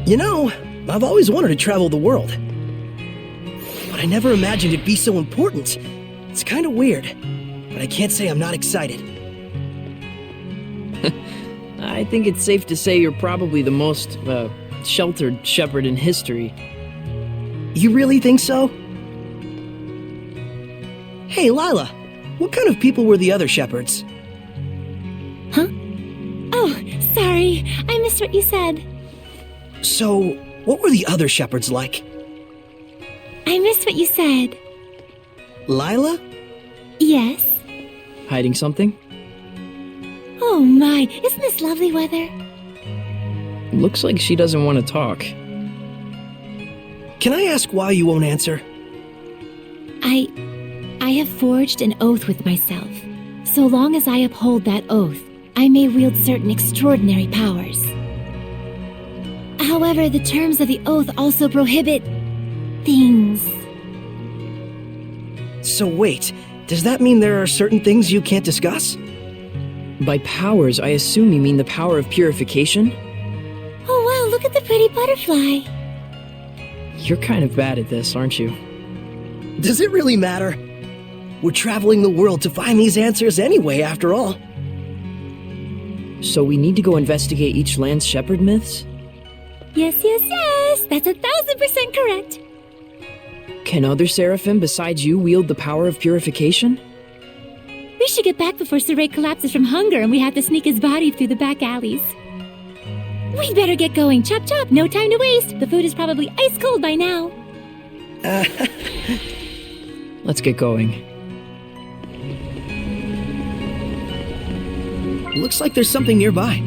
You know, I've always wanted to travel the world. But I never imagined it'd be so important. It's kind of weird, but I can't say I'm not excited. I think it's safe to say you're probably the most, sheltered shepherd in history. You really think so? Hey, Lila, what kind of people were the other shepherds? Huh? Oh, sorry. I missed what you said. So, what were the other shepherds like? I missed what you said. Lila? Yes? Hiding something? Oh my, isn't this lovely weather? Looks like she doesn't want to talk. Can I ask why you won't answer? I have forged an oath with myself. So long as I uphold that oath, I may wield certain extraordinary powers. However, the terms of the oath also prohibit things. So wait, does that mean there are certain things you can't discuss? By powers, I assume you mean the power of purification? Oh wow, look at the pretty butterfly. You're kind of bad at this, aren't you? Does it really matter? We're traveling the world to find these answers anyway, after all. So we need to go investigate each land's shepherd myths? Yes, that's 1000% correct. Can other seraphim besides you wield the power of purification? We should get back before Saray collapses from hunger and we have to sneak his body through the back alleys. We'd better get going. Chop chop, no time to waste. The food is probably ice cold by now. Let's get going. Looks like there's something nearby.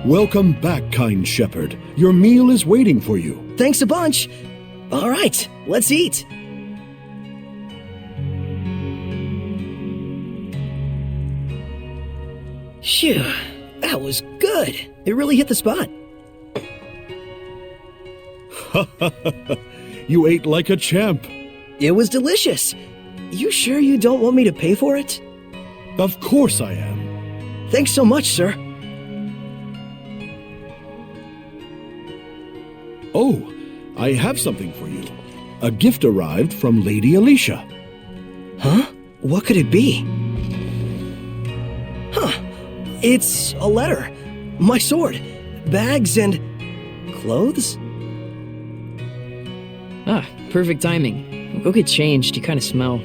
Welcome back, kind shepherd. Your meal is waiting for you. Thanks a bunch. All right, let's eat. Phew, that was good. It really hit the spot. You ate like a champ. It was delicious. You sure you don't want me to pay for it? Of course I am. Thanks so much, sir. Oh, I have something for you. A gift arrived from Lady Alicia. Huh? What could it be? Huh. It's a letter, my sword, bags, and clothes? Ah, perfect timing. Go get changed, you kind of smell.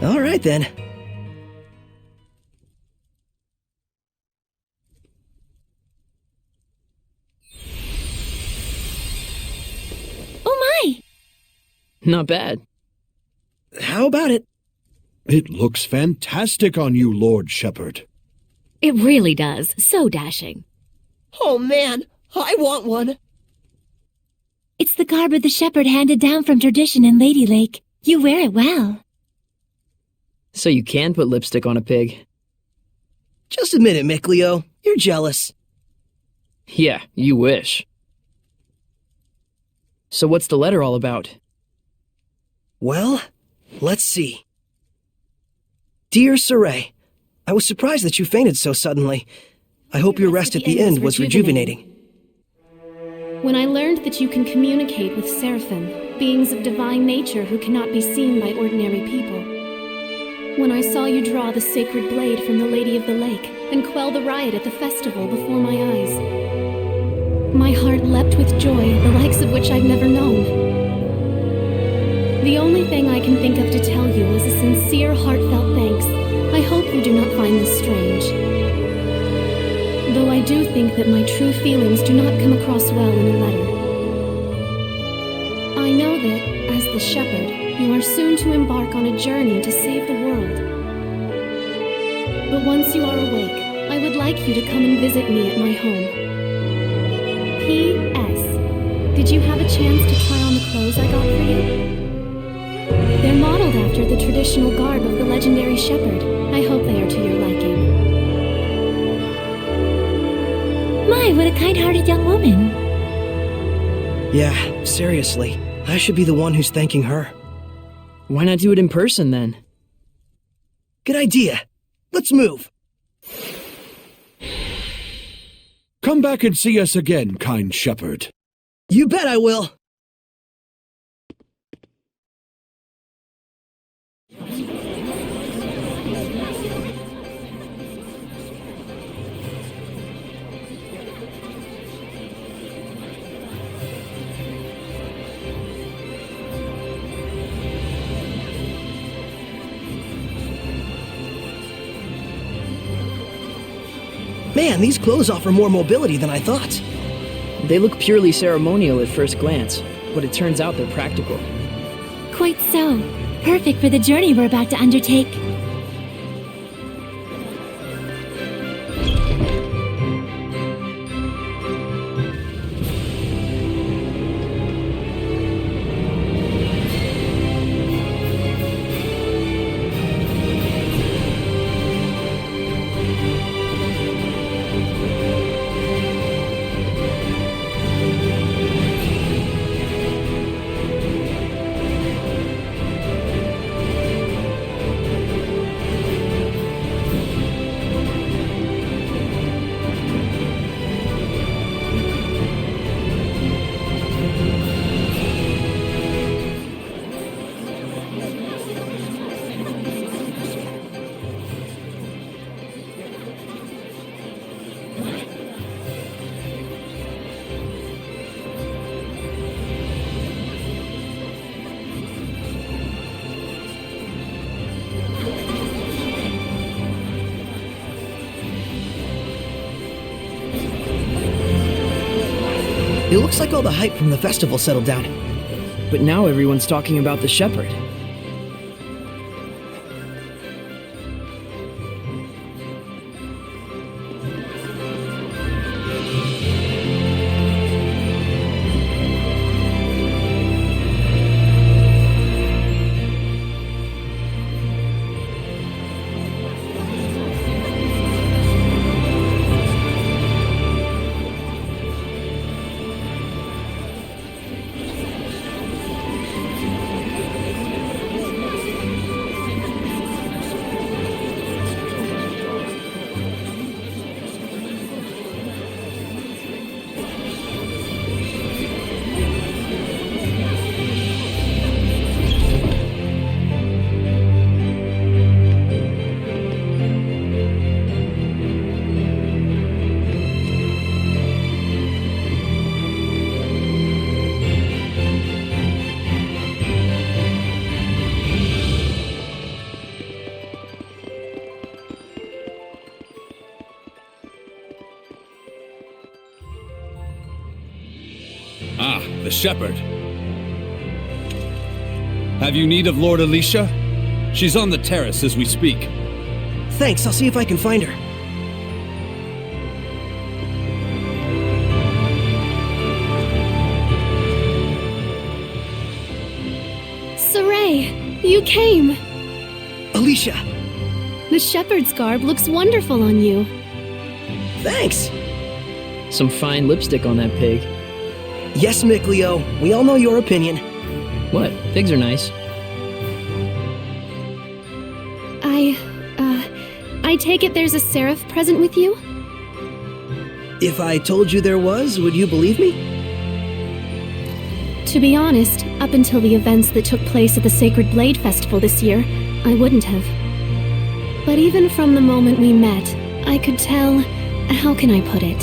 All right, then. Oh my! Not bad. How about it? It looks fantastic on you, Lord Shepherd. It really does. So dashing. Oh man, I want one. It's the garb of the shepherd handed down from tradition in Lady Lake. You wear it well. So you can put lipstick on a pig. Just admit it, Mickleo. You're jealous. Yeah, you wish. So what's the letter all about? Well, let's see. Dear Saray, I was surprised that you fainted so suddenly. I hope your rest at the end was rejuvenating. When I learned that you can communicate with seraphim, beings of divine nature who cannot be seen by ordinary people. When I saw you draw the sacred blade from the Lady of the Lake and quell the riot at the festival before my eyes, my heart leapt with joy, the likes of which I've never known. The only thing I can think of to tell you is a sincere, heartfelt thanks. I hope you do not find this strange. Though I do think that my true feelings do not come across well in a letter. I know that, as the shepherd, you are soon to embark on a journey to save the world. But once you are awake, I would like you to come and visit me at my home. P.S. Did you have a chance to try on the clothes I got for you? They're modeled after the traditional garb of the legendary shepherd. I hope they are to your liking. My, what a kind-hearted young woman. Yeah, seriously. I should be the one who's thanking her. Why not do it in person then? Good idea. Let's move. Come back and see us again, kind shepherd. You bet I will. Man, these clothes offer more mobility than I thought. They look purely ceremonial at first glance, but it turns out they're practical. Quite so. Perfect for the journey we're about to undertake. It looks like all the hype from the festival settled down. But now everyone's talking about the shepherd. Ah, the shepherd. Have you need of Lord Alicia? She's on the terrace as we speak. Thanks, I'll see if I can find her. Saray, you came! Alicia! The shepherd's garb looks wonderful on you. Thanks! Some fine lipstick on that pig. Yes, Mickleo, we all know your opinion. What? Pigs are nice. I take it there's a seraph present with you? If I told you there was, would you believe me? To be honest, up until the events that took place at the Sacred Blade Festival this year, I wouldn't have. But even from the moment we met, I could tell... how can I put it?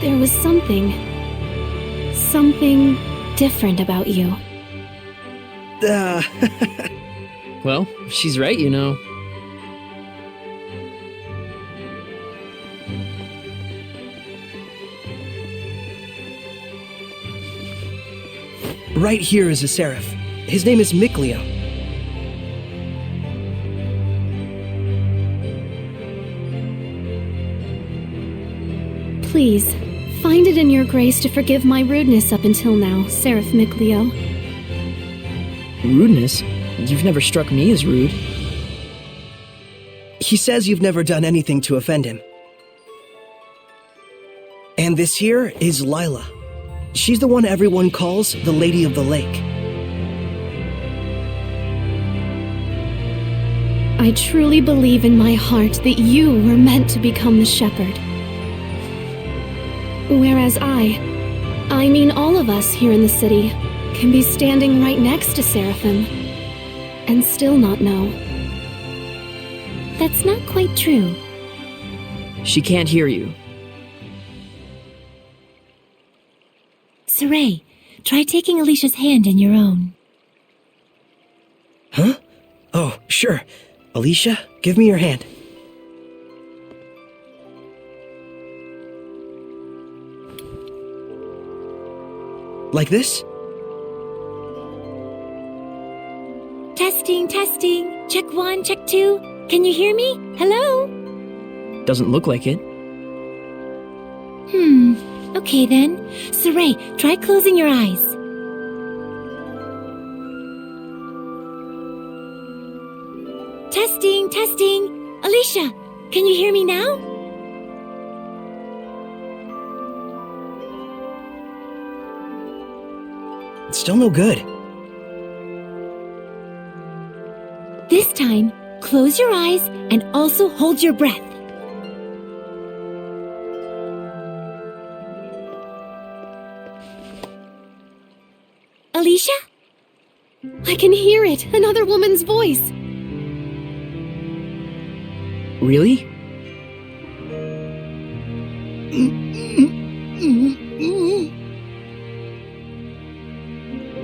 There was something different about you. Well, she's right, you know. Right here is a seraph. His name is Mickleo. Please, find it in your grace to forgive my rudeness up until now, Seraph Mickleo. Rudeness? You've never struck me as rude. He says you've never done anything to offend him. And this here is Lila. She's the one everyone calls the Lady of the Lake. I truly believe in my heart that you were meant to become the shepherd. Whereas I mean all of us here in the city, can be standing right next to Seraphim and still not know. That's not quite true. She can't hear you. Saray, try taking Alicia's hand in your own. Huh? Oh, sure. Alicia, give me your hand. Like this? Testing, testing. Check 1, check 2. Can you hear me? Hello? Doesn't look like it. Okay then. Saray, try closing your eyes. Testing, testing. Alicia, can you hear me now? It's still no good. This time, close your eyes and also hold your breath. Alicia? I can hear it, another woman's voice. Really?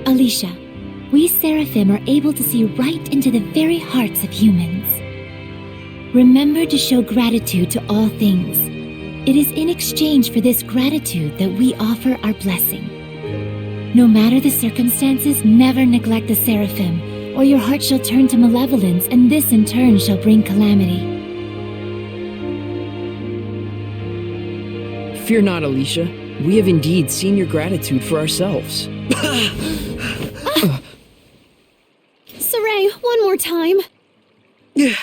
Alicia, we Seraphim are able to see right into the very hearts of humans. Remember to show gratitude to all things. It is in exchange for this gratitude that we offer our blessing. No matter the circumstances, never neglect the Seraphim, or your heart shall turn to malevolence, and this in turn shall bring calamity. Fear not, Alicia. We have indeed seen your gratitude for ourselves. Saray, one more time. Yeah.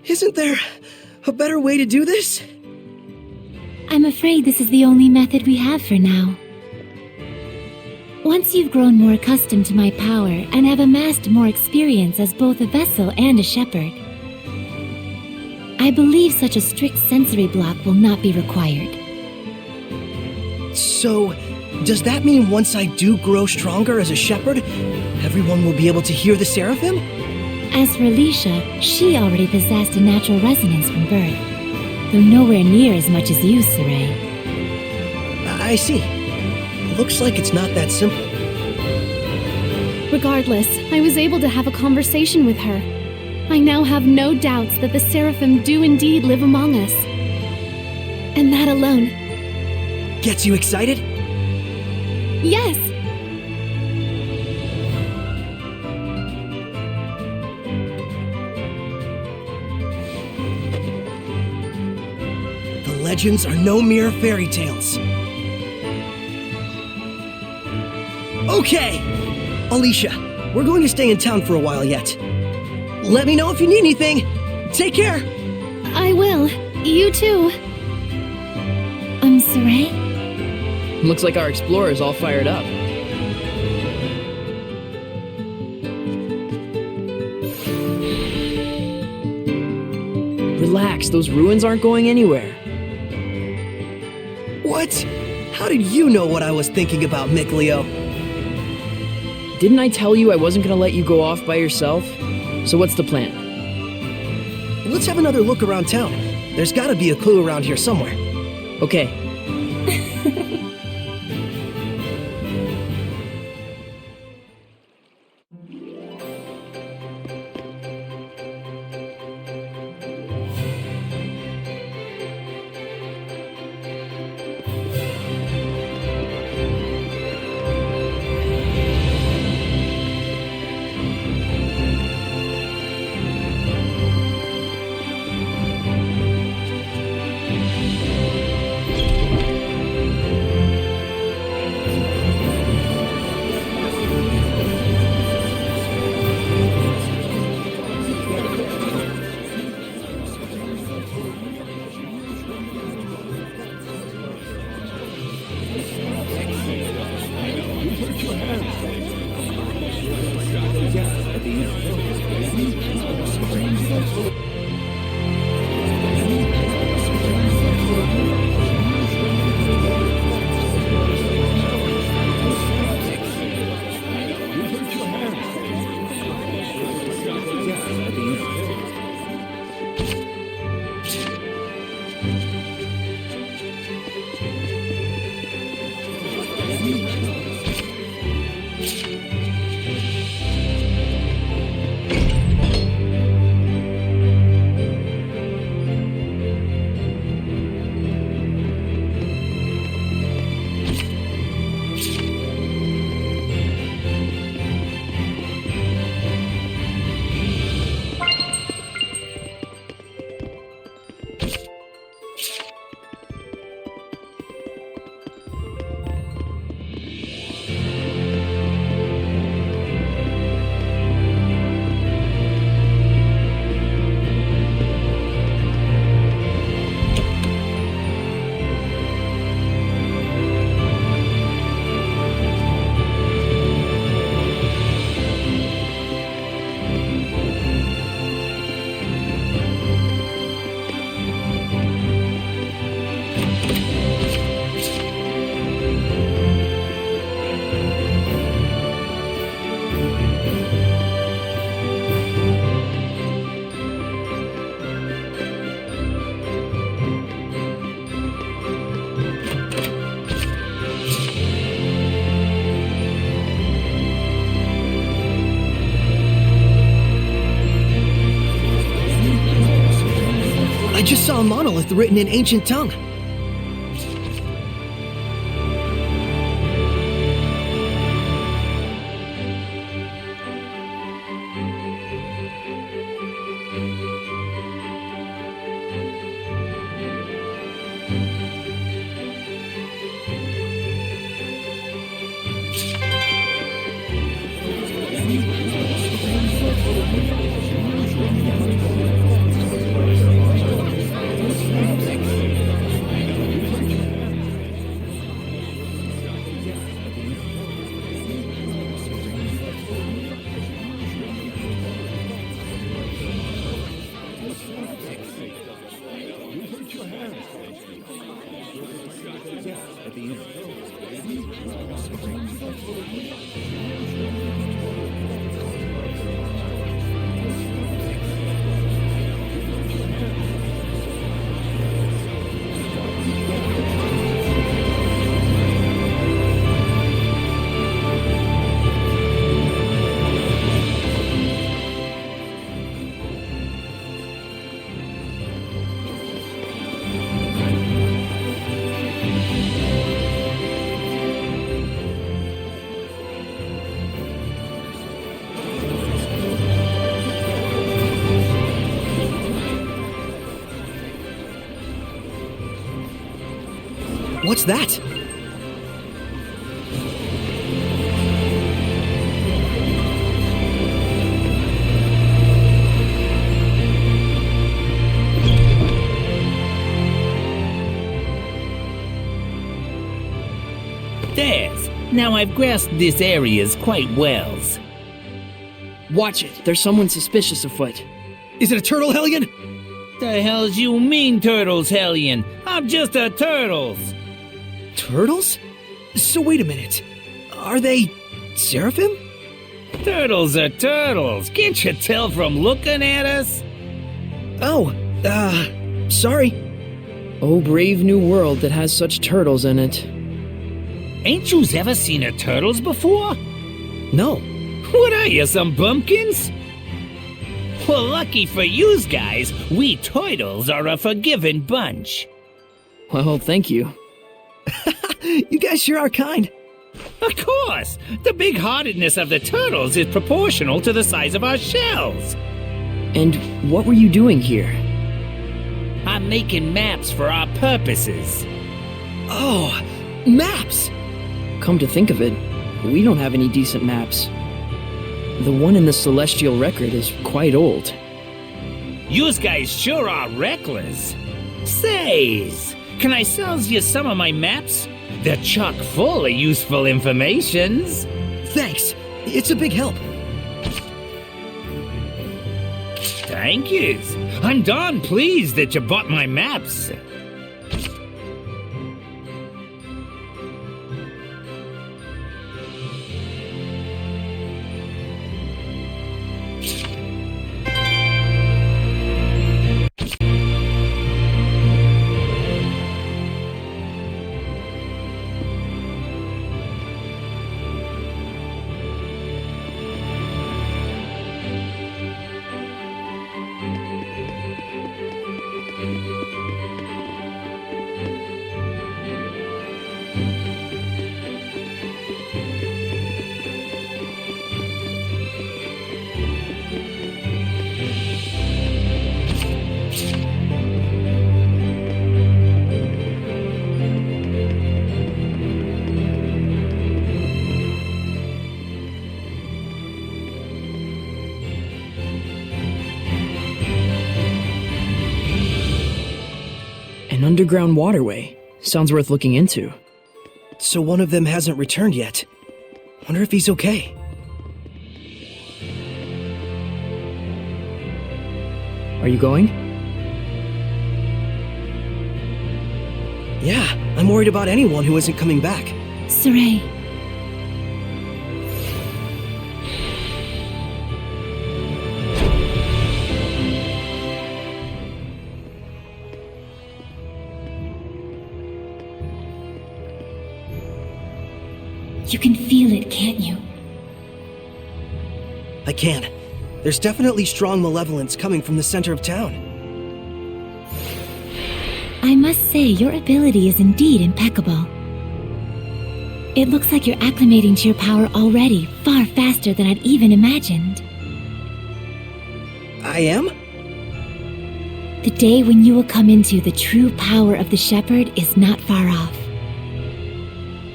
Isn't there a better way to do this? I'm afraid this is the only method we have for now. Once you've grown more accustomed to my power and have amassed more experience as both a vessel and a shepherd, I believe such a strict sensory block will not be required. So, does that mean once I do grow stronger as a shepherd, everyone will be able to hear the Seraphim? As for Alicia, she already possessed a natural resonance from birth, though nowhere near as much as you, Saray. I see. Looks like it's not that simple. Regardless, I was able to have a conversation with her. I now have no doubts that the Seraphim do indeed live among us. And that alone. Gets you excited? Yes! The legends are no mere fairy tales. Okay! Alicia, we're going to stay in town for a while yet. Let me know if you need anything. Take care! I will. You too. Saray? Looks like our explorer's all fired up. Relax, those ruins aren't going anywhere. What? How did you know what I was thinking about, Mikleo? Didn't I tell you I wasn't gonna let you go off by yourself? So what's the plan? Let's have another look around town. There's gotta be a clue around here somewhere. Okay. I just saw a monolith written in ancient tongue. What's that? There's. Now I've grasped this areas quite well. Watch it. There's someone suspicious afoot. Is it a turtle, Hellion? The hell's you mean, Turtles, Hellion? I'm just a Turtles. Turtles? So wait a minute. Are they Seraphim? Turtles are turtles. Can't you tell from looking at us? Oh, sorry. Oh, brave new world that has such turtles in it. Ain't yous ever seen a turtles before? No. What are you, some bumpkins? Well, lucky for yous guys, we turtles are a forgiving bunch. Well, thank you. You guys sure are kind. Of course! The big-heartedness of the turtles is proportional to the size of our shells. And what were you doing here? I'm making maps for our purposes. Oh, maps! Come to think of it, we don't have any decent maps. The one in the Celestial Record is quite old. Yous guys sure are reckless. Says, can I sell you some of my maps? They're chock full of useful informations. Thanks. It's a big help. Thank yous. I'm darn pleased that you bought my maps. An underground waterway. Sounds worth looking into. So one of them hasn't returned yet. Wonder if he's okay. Are you going? Yeah, I'm worried about anyone who isn't coming back. Saray, you can feel it, can't you? I can. There's definitely strong malevolence coming from the center of town. I must say, your ability is indeed impeccable. It looks like you're acclimating to your power already, far faster than I'd even imagined. I am? The day when you will come into the true power of the Shepherd is not far off.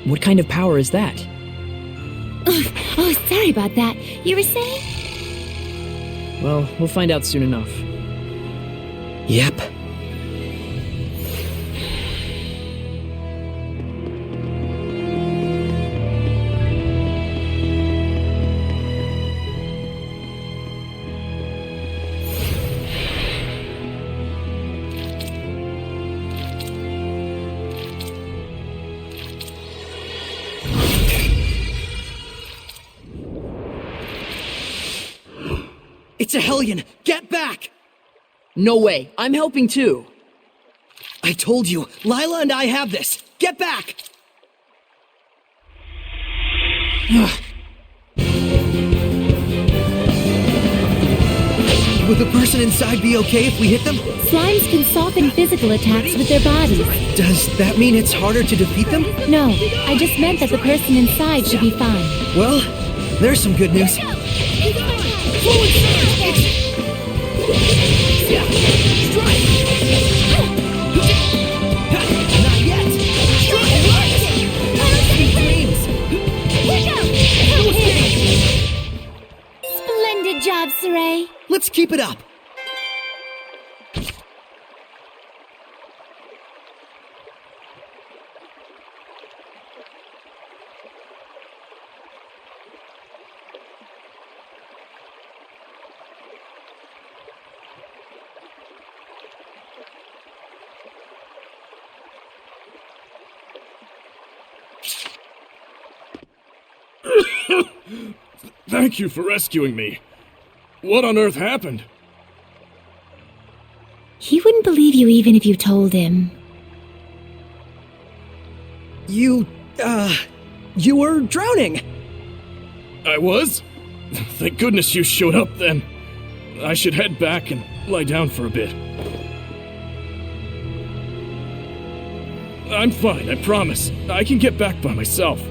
What kind of power is that? Oh, sorry about that. You were saying? Well, we'll find out soon enough. Yep. It's a Hellion! Get back! No way. I'm helping too. I told you, Lila and I have this! Get back! Would the person inside be okay if we hit them? Slimes can soften physical attacks with their bodies. Does that mean it's harder to defeat them? No, I just meant that the person inside should be fine. Well, there's some good news. Not yet! Splendid job, Saray. Let's keep it up. Thank you for rescuing me. What on earth happened? He wouldn't believe you even if you told him. You were drowning. I was? Thank goodness you showed up then. I should head back and lie down for a bit. I'm fine, I promise. I can get back by myself.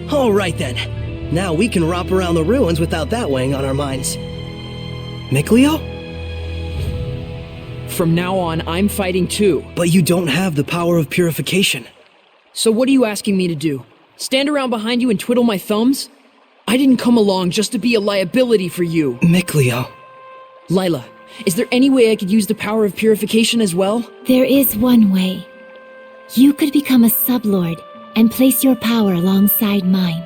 All right then. Now we can romp around the ruins without that weighing on our minds. Mikleo? From now on, I'm fighting too. But you don't have the power of purification. So what are you asking me to do? Stand around behind you and twiddle my thumbs? I didn't come along just to be a liability for you. Mikleo. Lila, is there any way I could use the power of purification as well? There is one way. You could become a sublord and place your power alongside mine.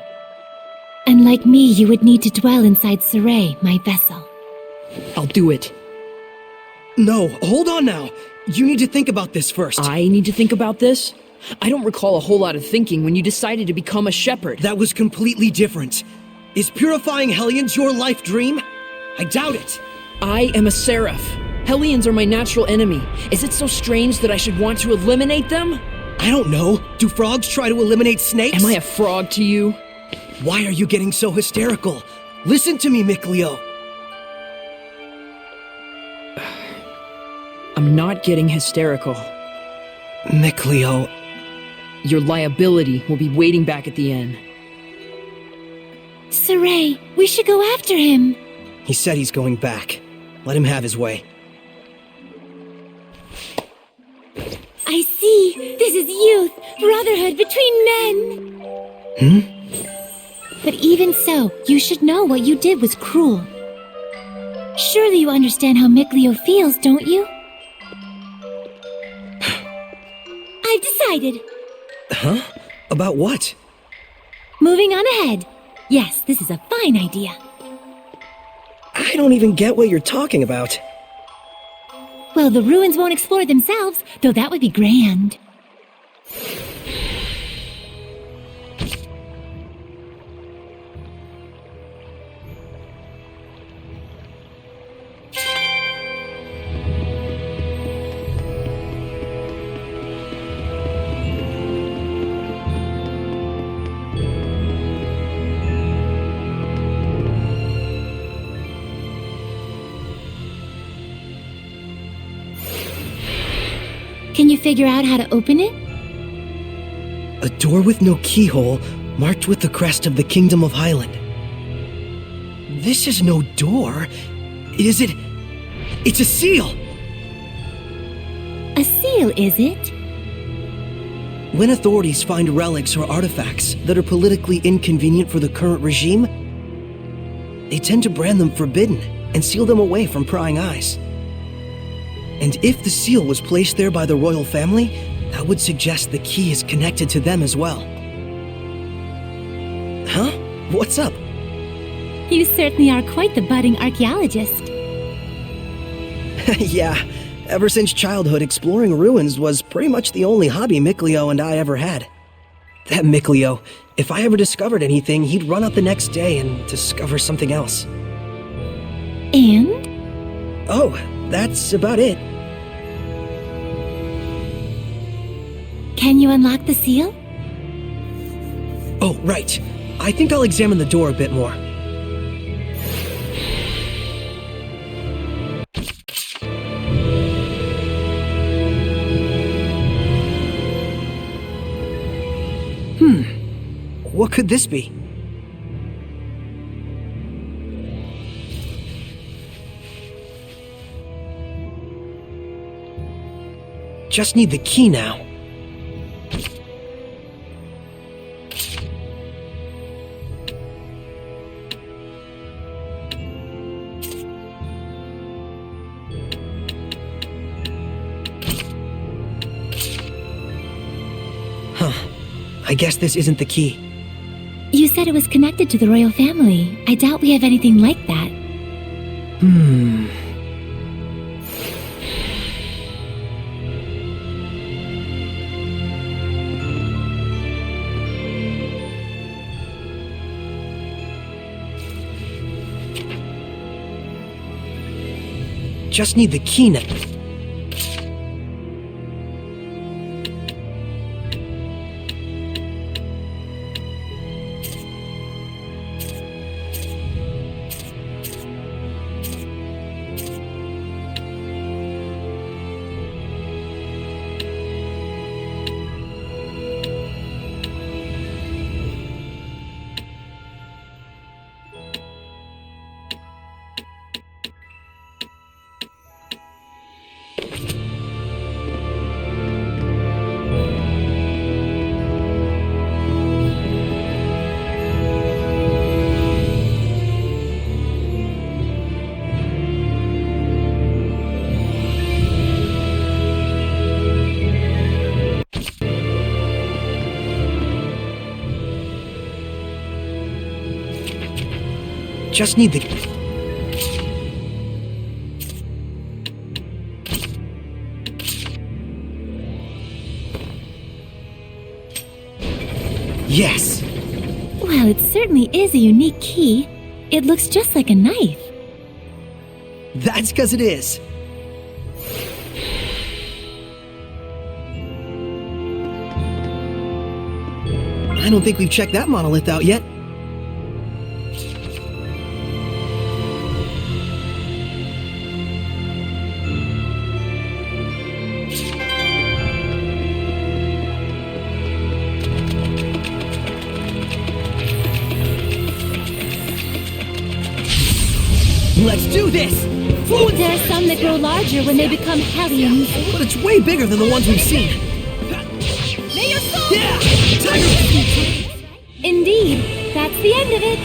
And like me, you would need to dwell inside Saray, my vessel. I'll do it. No, hold on now. You need to think about this first. I need to think about this? I don't recall a whole lot of thinking when you decided to become a shepherd. That was completely different. Is purifying Hellions your life dream? I doubt it. I am a seraph. Hellions are my natural enemy. Is it so strange that I should want to eliminate them? I don't know. Do frogs try to eliminate snakes? Am I a frog to you? Why are you getting so hysterical? Listen to me, Mikleo. I'm not getting hysterical. Mikleo. Your liability will be waiting back at the inn. Saray, we should go after him. He said he's going back. Let him have his way. I see. This is youth, brotherhood between men. But even so, you should know what you did was cruel. Surely you understand how Mikleo feels, don't you? I've decided. Huh? About what? Moving on ahead. Yes, this is a fine idea. I don't even get what you're talking about. Well, the ruins won't explore themselves, though that would be grand. Can you figure out how to open it? A door with no keyhole, marked with the crest of the Kingdom of Highland. This is no door. Is it? It's a seal! A seal, is it? When authorities find relics or artifacts that are politically inconvenient for the current regime, they tend to brand them forbidden and seal them away from prying eyes. And if the seal was placed there by the royal family, that would suggest the key is connected to them as well. Huh? What's up? You certainly are quite the budding archaeologist. Yeah, ever since childhood, exploring ruins was pretty much the only hobby Mikleo and I ever had. That Mikleo, if I ever discovered anything, he'd run out the next day and discover something else. And? Oh, that's about it. Can you unlock the seal? Oh, right. I think I'll examine the door a bit more. What could this be? Just need the key now. Huh. I guess this isn't the key. You said it was connected to the royal family. I doubt we have anything like that. Just need the key now. just need the... Yes! Well, it certainly is a unique key. It looks just like a knife. That's because it is. I don't think we've checked that monolith out yet. Let's do this! There are some that grow larger when they become hellions. But it's way bigger than the ones we've seen. May your soul... Yeah! Tiger! Indeed, that's the end of it.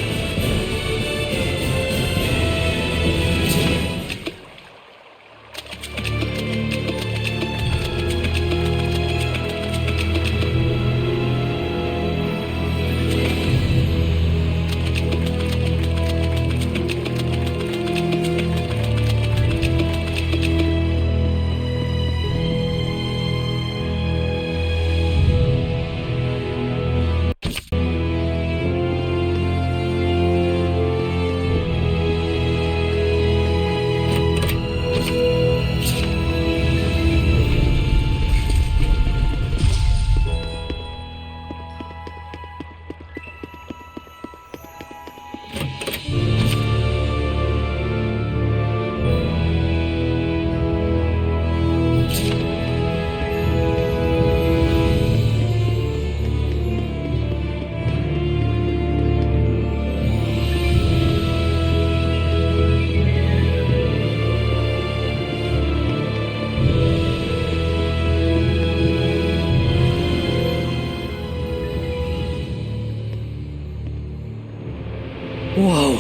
Whoa!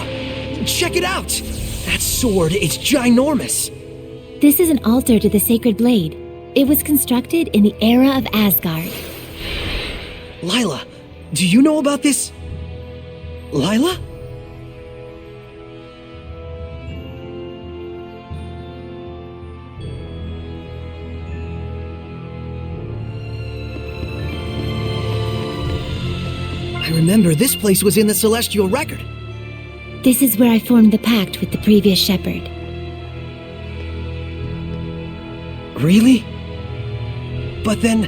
Check it out! That sword is ginormous! This is an altar to the sacred blade. It was constructed in the era of Asgard. Lila, do you know about this? Lila? I remember this place was in the Celestial Record. This is where I formed the pact with the previous shepherd. Really? But then,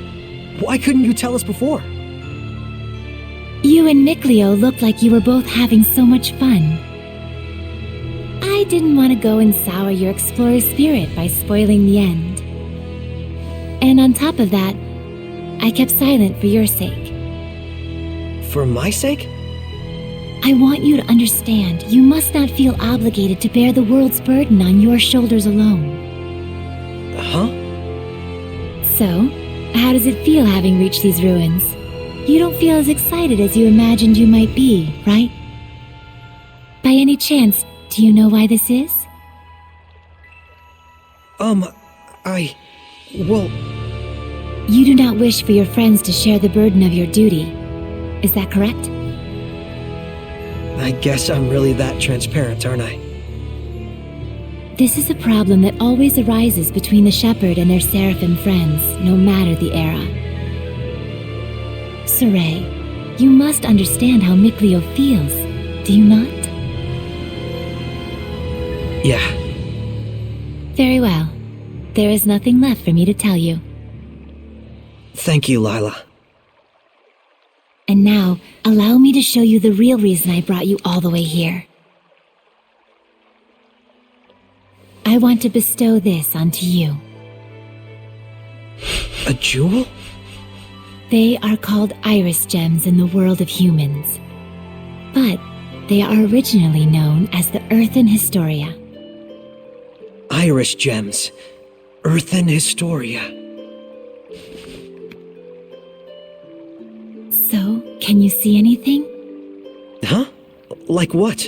why couldn't you tell us before? You and Mikleo looked like you were both having so much fun. I didn't want to go and sour your explorer spirit by spoiling the end. And on top of that, I kept silent for your sake. For my sake? I want you to understand, you must not feel obligated to bear the world's burden on your shoulders alone. Huh? So, how does it feel having reached these ruins? You don't feel as excited as you imagined you might be, right? By any chance, do you know why this is? Well... You do not wish for your friends to share the burden of your duty. Is that correct? I guess I'm really that transparent, aren't I? This is a problem that always arises between the shepherd and their seraphim friends, no matter the era. Saray, you must understand how Mikleo feels, do you not? Yeah. Very well. There is nothing left for me to tell you. Thank you, Lila. And now, allow me to show you the real reason I brought you all the way here. I want to bestow this onto you. A jewel? They are called iris gems in the world of humans. But they are originally known as the Earthen Historia. Iris gems. Earthen Historia. So, can you see anything? Huh? Like what?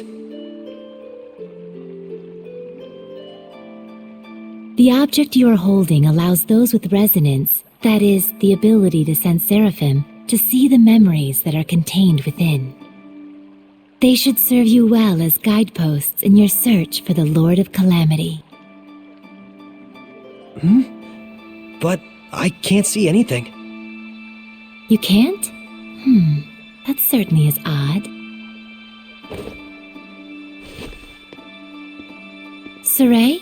The object you are holding allows those with resonance, that is, the ability to sense seraphim, to see the memories that are contained within. They should serve you well as guideposts in your search for the Lord of Calamity. But I can't see anything. You can't? That certainly is odd. Saray?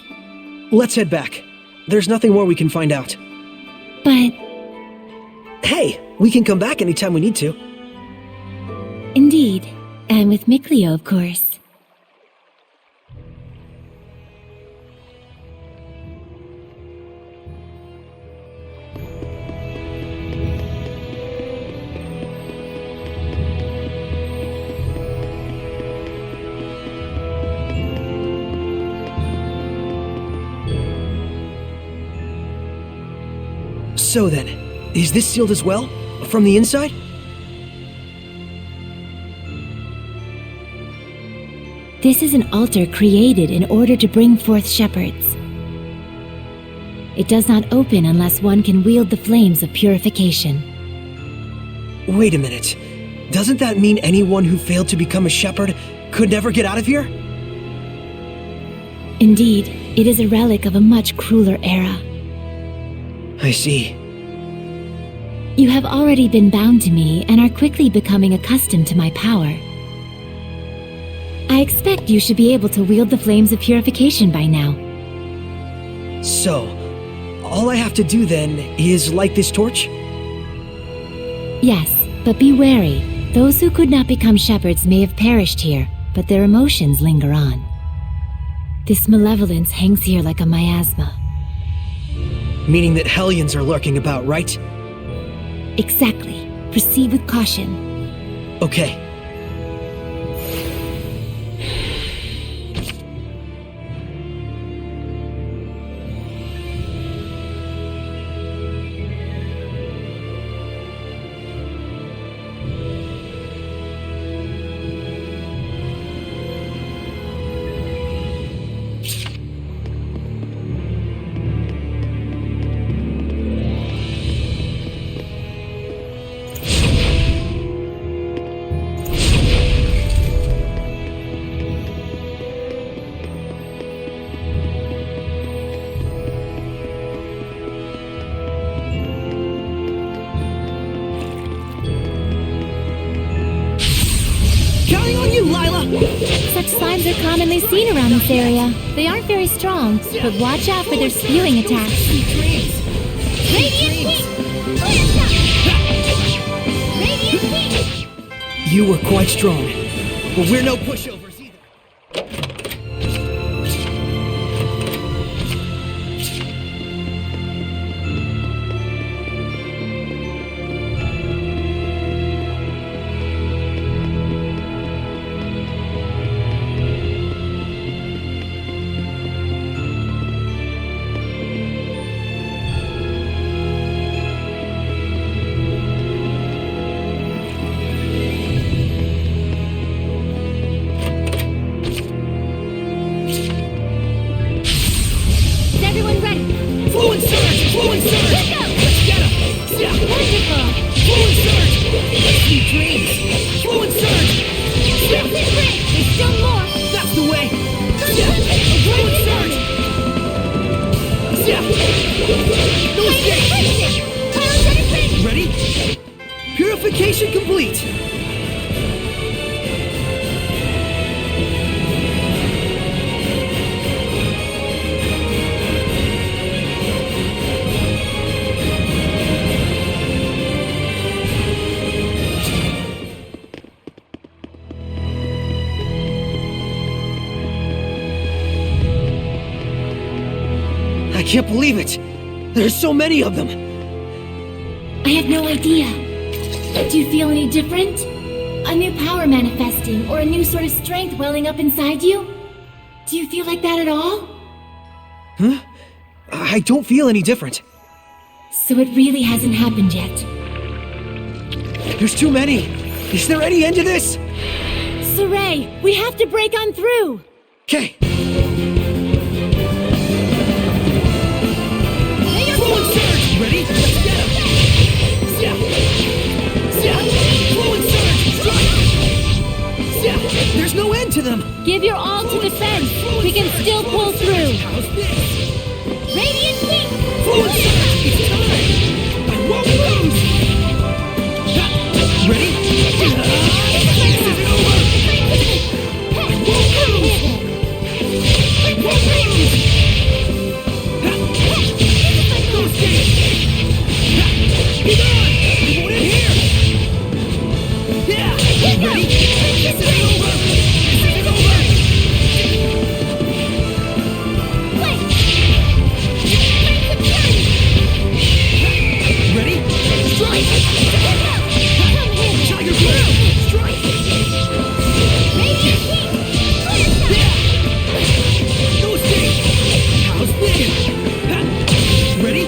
Let's head back. There's nothing more we can find out. But Hey, we can come back anytime we need to. indeed, and with Mikleo, of course. So then, is this sealed as well? From the inside? This is an altar created in order to bring forth shepherds. It does not open unless one can wield the flames of purification. Wait a minute. Doesn't that mean anyone who failed to become a shepherd could never get out of here? Indeed, it is a relic of a much crueler era. I see. You have already been bound to me and are quickly becoming accustomed to my power. I expect you should be able to wield the flames of purification by now. So, all I have to do then is light this torch? Yes, but be wary. Those who could not become shepherds may have perished here, but their emotions linger on. This malevolence hangs here like a miasma. Meaning that Hellions are lurking about, right? Exactly. Proceed with caution. Okay. Counting on you, Lila! Such signs are commonly seen around this area. They aren't very strong, but watch out for their spewing attacks. Radiant Peak! Radiant Peak! You were quite strong, but we're no pushovers either. Is everyone ready? Fluid surge! Fluid surge! Let's go! Let's get him! Yeah! Wonderful! Fluid surge! Let's see dreams! Fluid surge! Yeah! There's still more! That's the way! Yeah! Fluid surge! Yeah! No escape! Ready? Purification complete! I can't believe it! There's so many of them! I have no idea. Do you feel any different? A new power manifesting, or a new sort of strength welling up inside you? Do you feel like that at all? Huh? I don't feel any different. So it really hasn't happened yet. There's too many! Is there any end to this? Saray, we have to break on through! Okay. Fluid surge! Ready? Let's get him! Yeah! Yeah! Fluid surge! Strike! Yeah! to them! Give your all to defense. We can still pull through. Radiant Wing! It's time! I won't lose! Ready? This isn't over! I won't lose! I won't lose! Those days! Be gone! You won't end here! Yeah! Ready? This isn't over! This isn't over! Wait! Ready? Strike! Come here! Tiger Blade! Strike! Radiant Wing! Those days! How's this? Ready?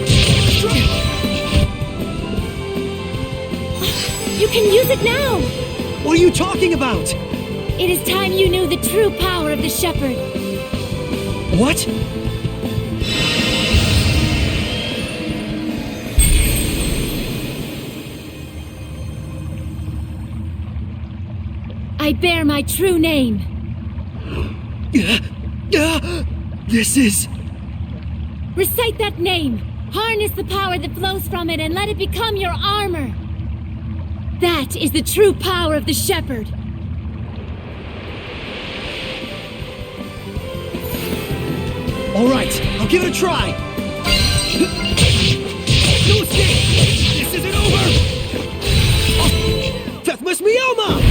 Strike! You can use it now! What are you talking about? It is time you knew the true power of the Shepherd. What? I bear my true name. This is... Recite that name. Harness the power that flows from it and let it become your armor. That is the true power of the Shepherd. All right, I'll give it a try. No escape! This isn't over! Fethmas Mioma!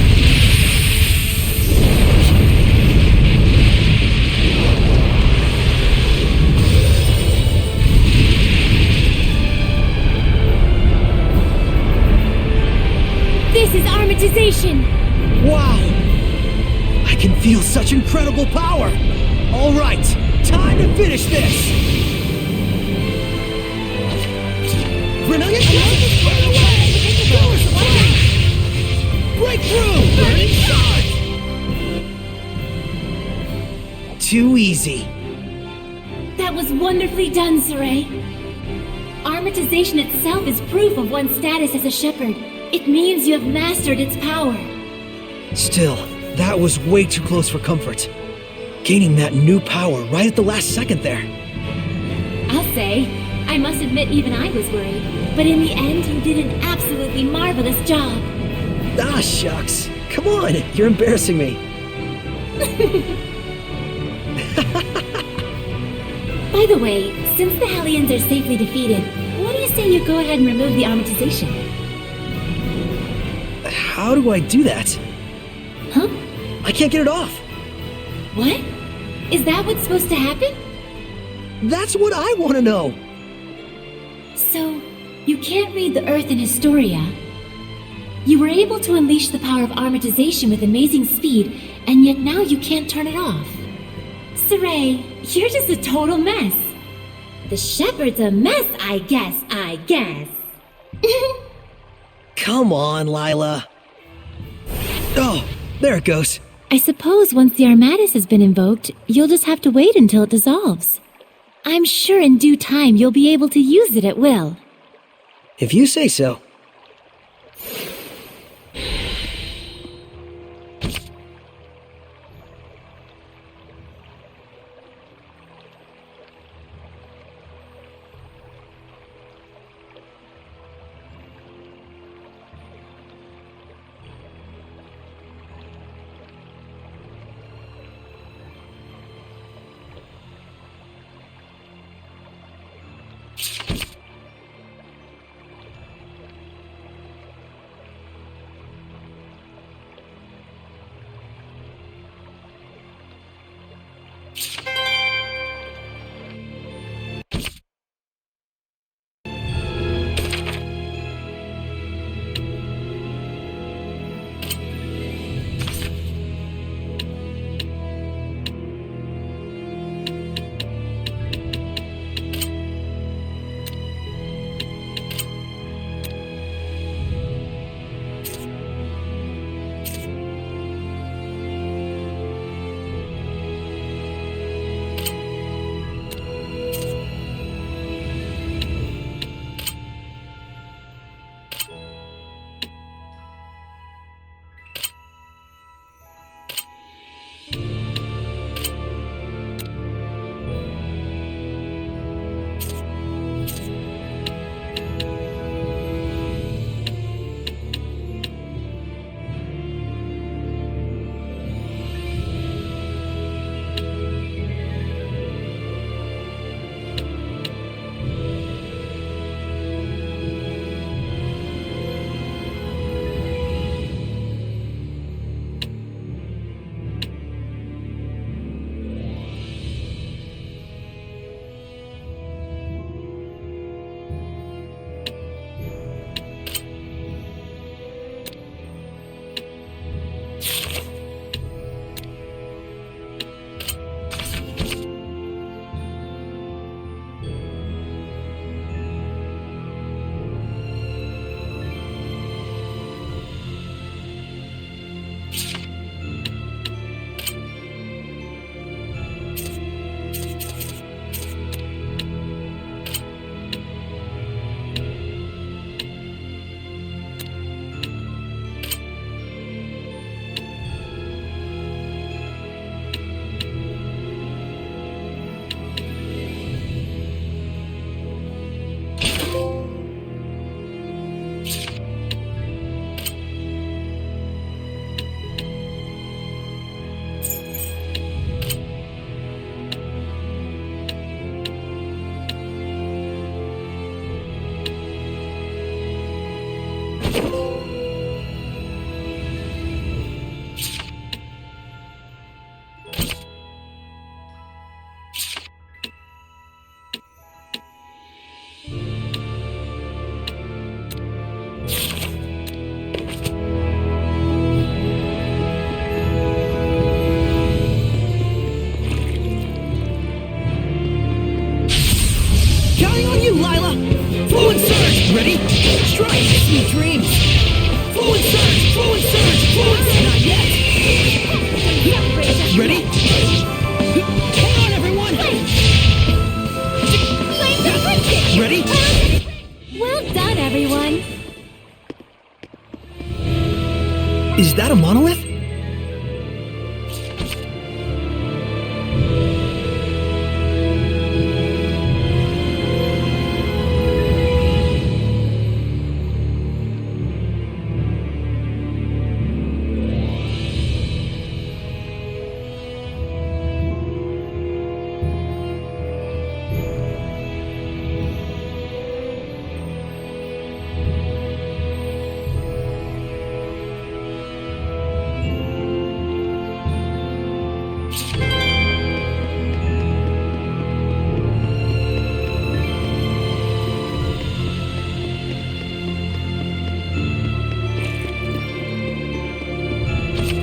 This is armatization. Wow! I can feel such incredible power! All right, time to finish this! Brilliant! Right away! Force away! Break through! Burning charge! Too easy. That was wonderfully done, Saray. Armatization itself is proof of one's status as a Shepherd. It means you have mastered its power. Still, that was way too close for comfort. Gaining that new power right at the last second there. I'll say, I must admit even I was worried. But in the end, you did an absolutely marvelous job. Ah, shucks. Come on, you're embarrassing me. By the way, since the Hellions are safely defeated, what do you say you go ahead and remove the armatization? How do I do that? Huh? I can't get it off. What? Is that what's supposed to happen? That's what I want to know. So, you can't read the Earth in Historia. You were able to unleash the power of armatization with amazing speed, and yet now you can't turn it off. Saray, you're just a total mess. The Shepherd's a mess, I guess. Come on, Lila. Oh, there it goes. I suppose once the Armatus has been invoked, you'll just have to wait until it dissolves. I'm sure in due time you'll be able to use it at will. If you say so.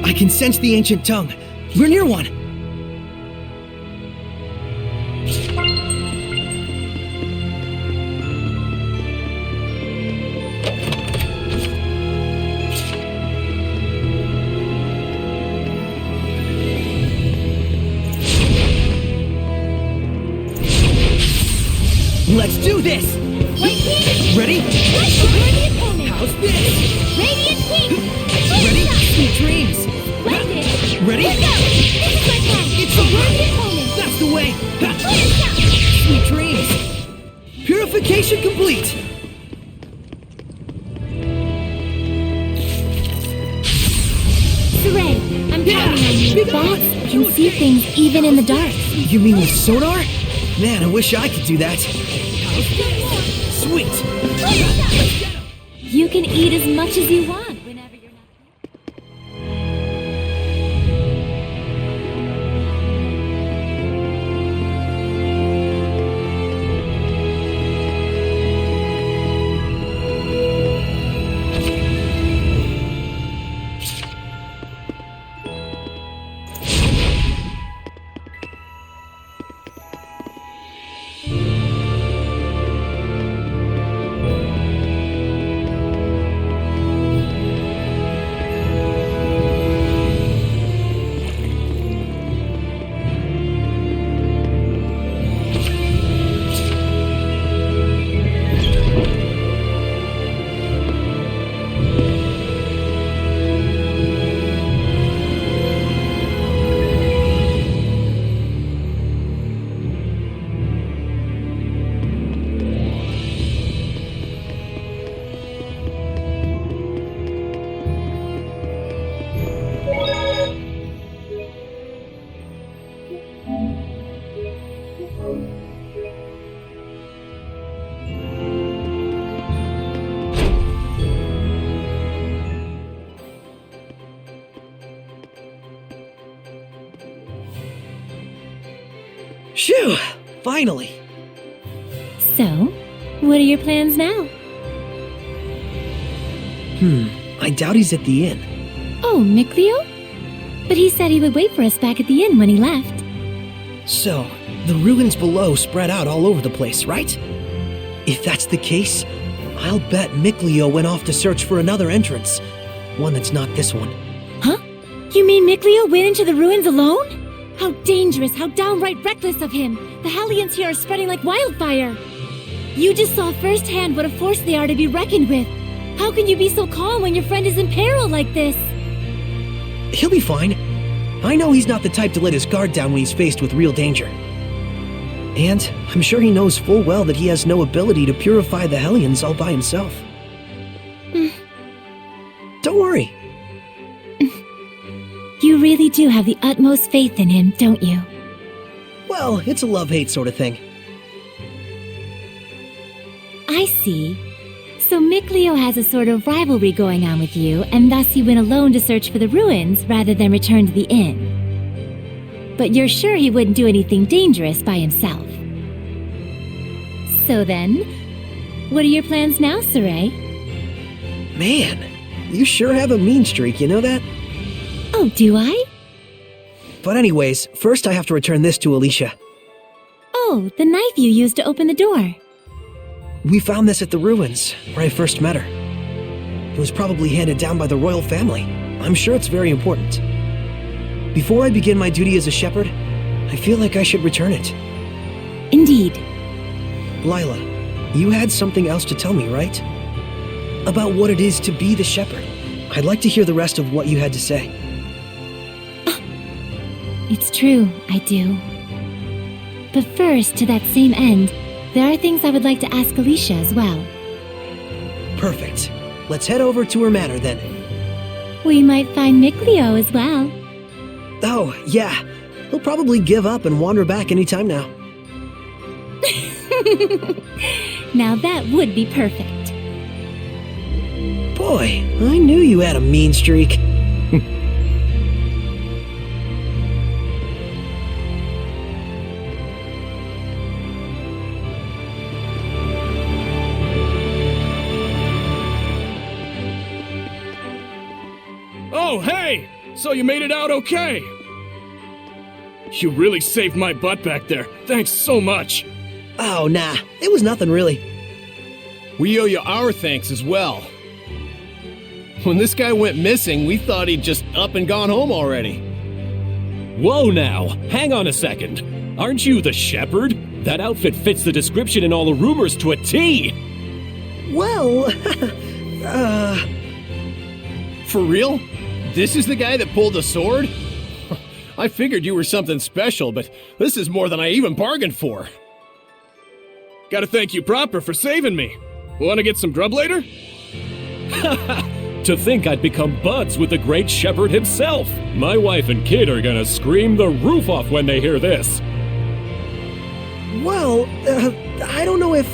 I can sense the ancient tongue. We're near one. Let's do this! Ready? How's this? Radiant King! Ready? Sweet dreams! Splendid! Ready? Let's go! This is my plan! It's over! Radiant moment! That's the way! Clear shot! Sweet dreams! Purification complete! Saray, I'm counting on you. Big on. Bats can see things even in the dark. You mean with sonar? Man, I wish I could do that. Sweet! You can eat as much as you want whenever you're not. Phew! Finally! So, what are your plans now? I doubt he's at the inn. Oh, Mikleo? But he said he would wait for us back at the inn when he left. So, the ruins below spread out all over the place, right? If that's the case, I'll bet Mikleo went off to search for another entrance. One that's not this one. Huh? You mean Mikleo went into the ruins alone? How dangerous, how downright reckless of him! The Hellions here are spreading like wildfire! You just saw firsthand what a force they are to be reckoned with. How can you be so calm when your friend is in peril like this? He'll be fine. I know he's not the type to let his guard down when he's faced with real danger. And I'm sure he knows full well that he has no ability to purify the Hellions all by himself. Don't worry. You really do have the utmost faith in him, don't you? Well, it's a love-hate sort of thing. I see. So Mikleo has a sort of rivalry going on with you, and thus he went alone to search for the ruins rather than return to the inn. But you're sure he wouldn't do anything dangerous by himself. So then, what are your plans now, Saray? Man, you sure have a mean streak, you know that? Oh, do I? But anyways, first I have to return this to Alicia. Oh, the knife you used to open the door. We found this at the ruins, where I first met her. It was probably handed down by the royal family. I'm sure it's very important. Before I begin my duty as a shepherd, I feel like I should return it. Indeed. Lila, you had something else to tell me, right? About what it is to be the shepherd. I'd like to hear the rest of what you had to say. It's true, I do. But first, to that same end, there are things I would like to ask Alicia as well. Perfect. Let's head over to her manor then. We might find Mikleo as well. Oh, yeah. He'll probably give up and wander back anytime now. Now that would be perfect. Boy, I knew you had a mean streak. Oh, hey! So you made it out okay? You really saved my butt back there. Thanks so much. Oh, nah. It was nothing really. We owe you our thanks as well. When this guy went missing, we thought he'd just up and gone home already. Whoa now, hang on a second. Aren't you the shepherd? That outfit fits the description in all the rumors to a T! Well, For real? This is the guy that pulled the sword? I figured you were something special, but this is more than I even bargained for. Gotta thank you proper for saving me. Wanna get some grub later? To think I'd become buds with the great shepherd himself! My wife and kid are gonna scream the roof off when they hear this. well, I don't know if